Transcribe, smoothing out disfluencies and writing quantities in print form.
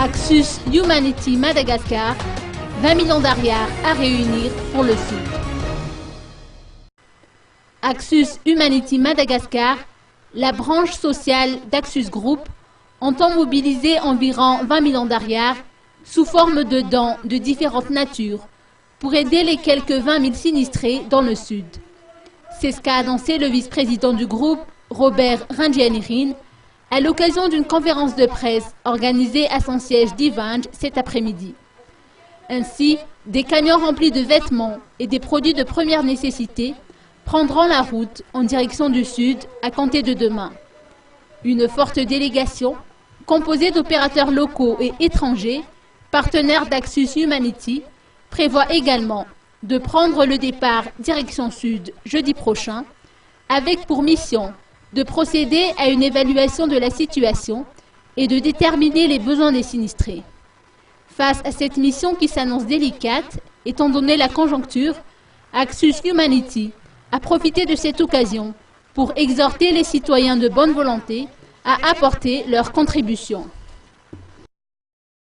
Axus Humanity Madagascar, 20 millions d'ariars à réunir pour le Sud. Axus Humanity Madagascar, la branche sociale d'Axus Group, entend mobiliser environ 20 millions d'ariars sous forme de dons de différentes natures pour aider les quelques 20 000 sinistrés dans le Sud. C'est ce qu'a annoncé le vice-président du groupe, Robert Randjianirin, à l'occasion d'une conférence de presse organisée à son siège d'Ivange cet après-midi. Ainsi, des camions remplis de vêtements et des produits de première nécessité prendront la route en direction du Sud à compter de demain. Une forte délégation, composée d'opérateurs locaux et étrangers, partenaires d'Axus Humanity, prévoit également de prendre le départ direction Sud jeudi prochain, avec pour mission de procéder à une évaluation de la situation et de déterminer les besoins des sinistrés. Face à cette mission qui s'annonce délicate, étant donné la conjoncture, Axus Humanity a profité de cette occasion pour exhorter les citoyens de bonne volonté à apporter leur contribution.